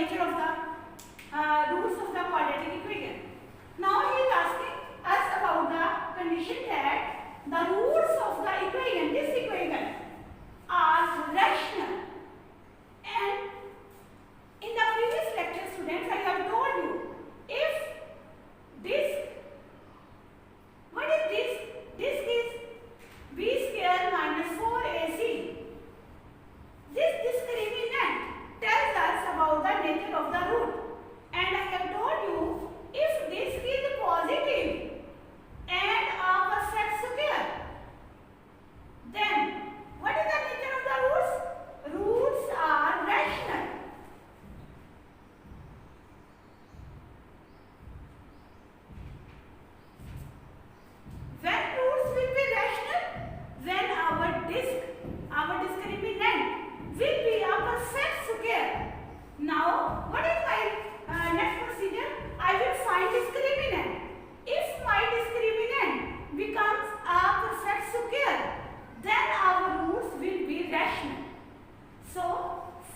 nature of the roots of the quadratic equation. Now he is asking us about the condition that the roots of the equation, this equation, are rational. And in the previous lecture, students, I have told you, if this, what is this? This is b square minus 4ac. This discriminant tells us about the nature of the root. And I have told you, if this is positive and of a set square, then what is the nature of the roots? Roots are rational. When roots will be rational? When our discriminant will be of a set square. Now, what is my next procedure? I will find discriminant. If my discriminant becomes a set square, then our roots will be rational. So,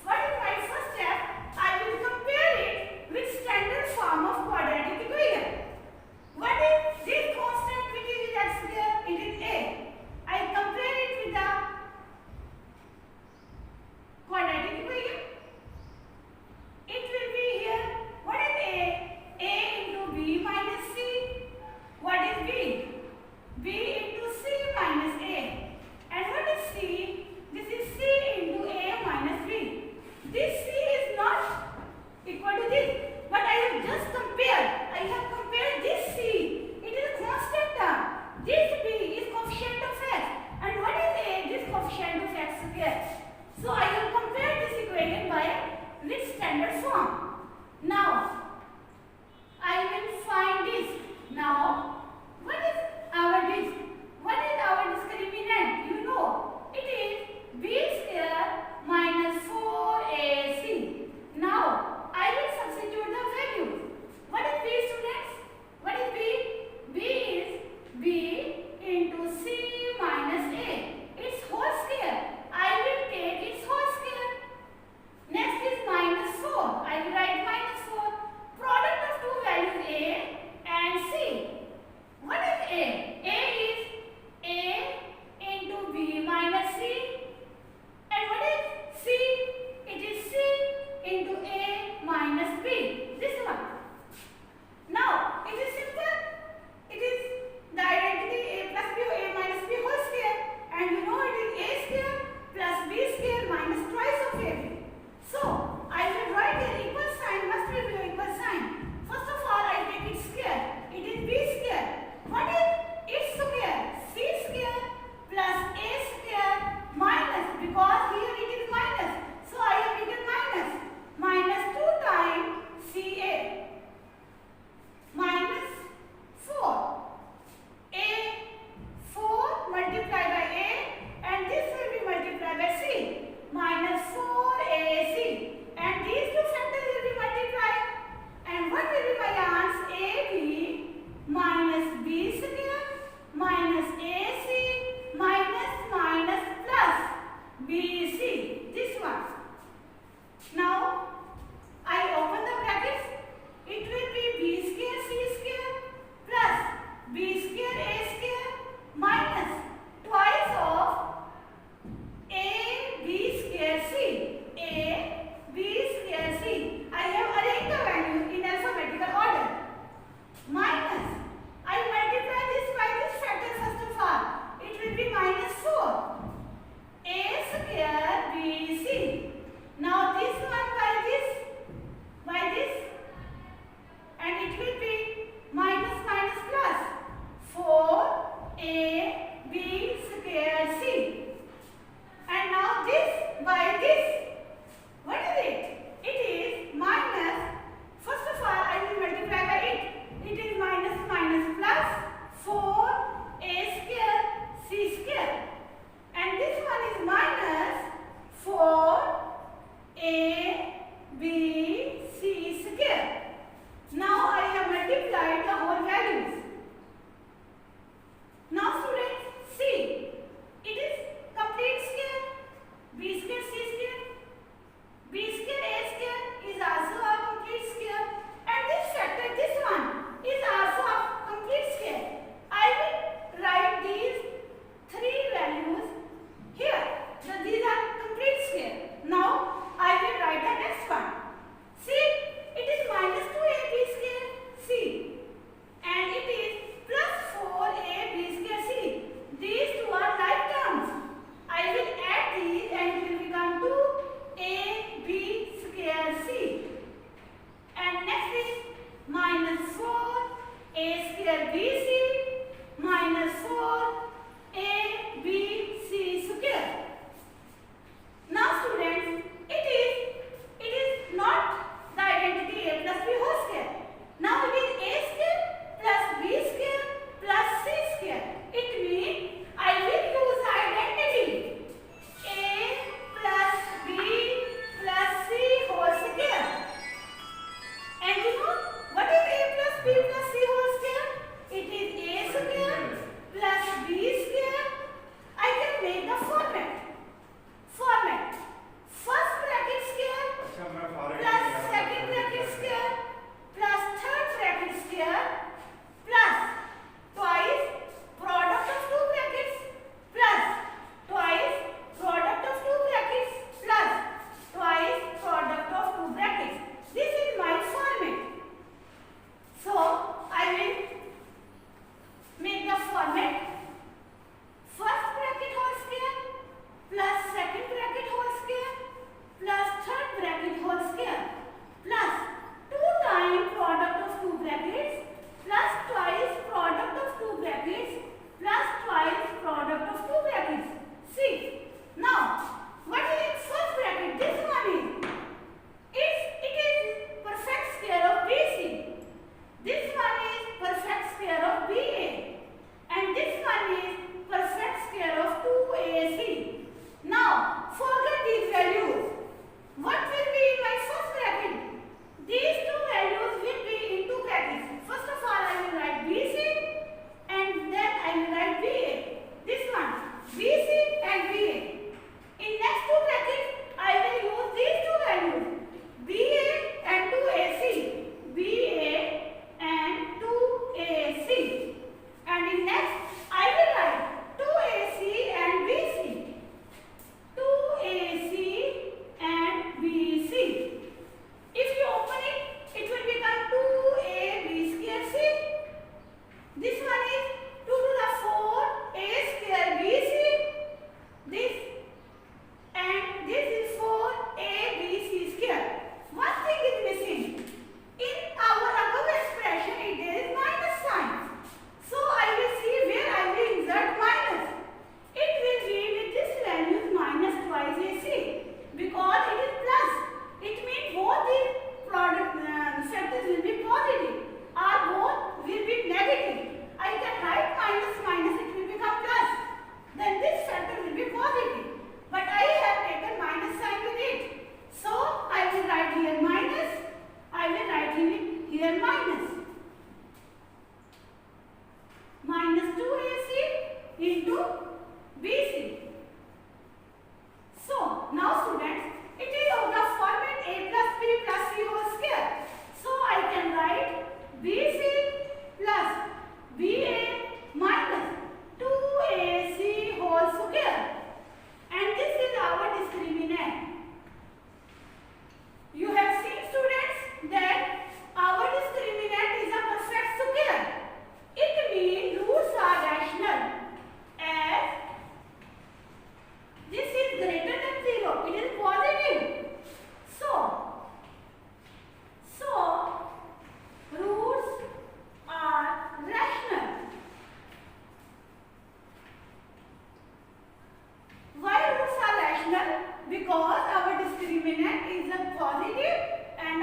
what is my first step? I will compare it with standard form of quadratic equation. What is this constant which is in x square? It is a. I compare it with the quadratic equation. It will be here. What is a? A into b minus c. What is b? B into c minus a. And what is c? This is c into a minus b. This c is not equal to this, but I have just compared. I have compared this c. It is a constant term. This b is coefficient of x. And what is a? This coefficient of x square. So I have compared this equation by with standard form. Now I will find this. Now what is our this? What is our discriminant? You know, it is b square minus 4ac. Now I will substitute the value. What is b, students? What is b? B is b into c minus a. Its whole square. I will take its whole square. Next is minus 4. I will write minus 4. Product of two values a and c.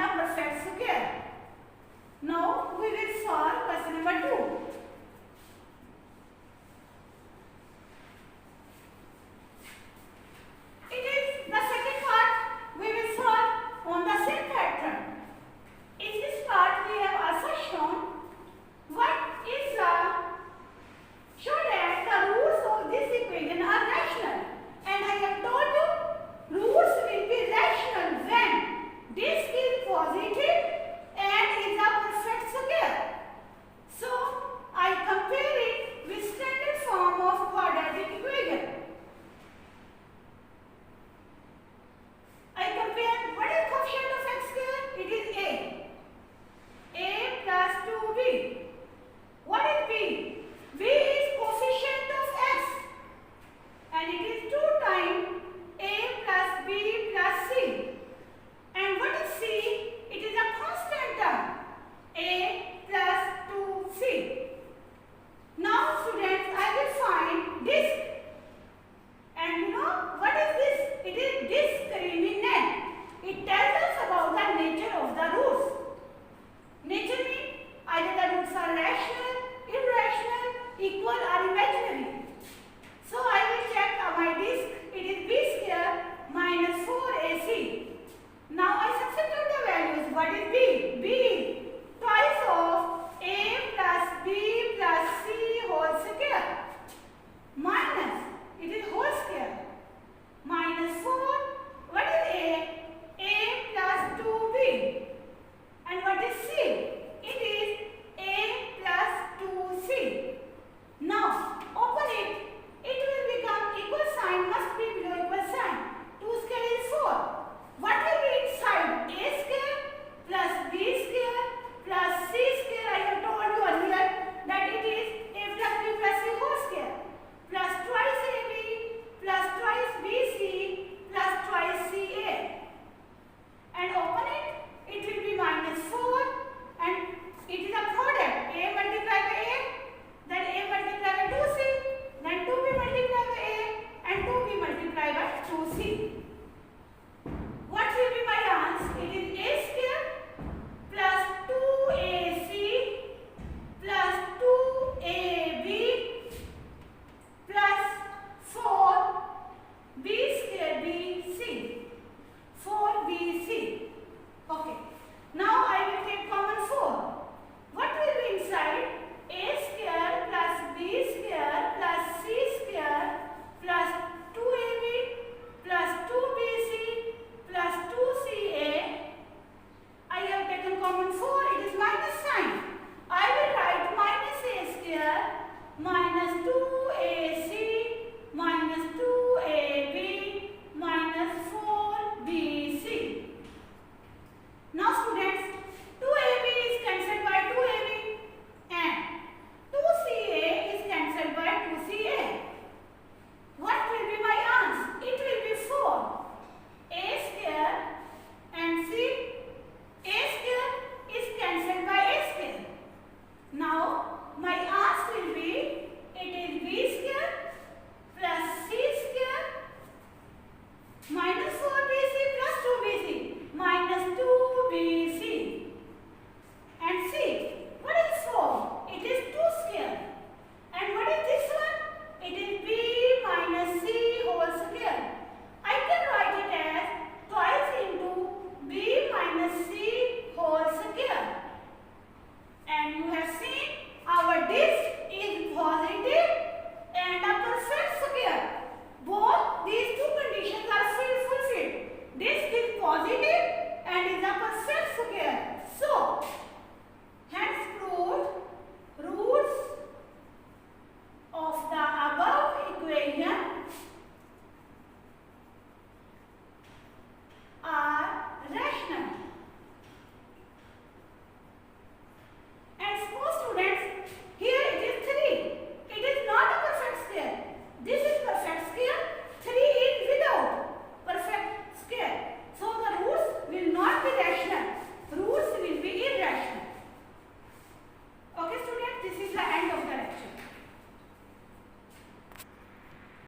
a perfect square. Now we will solve question number 2.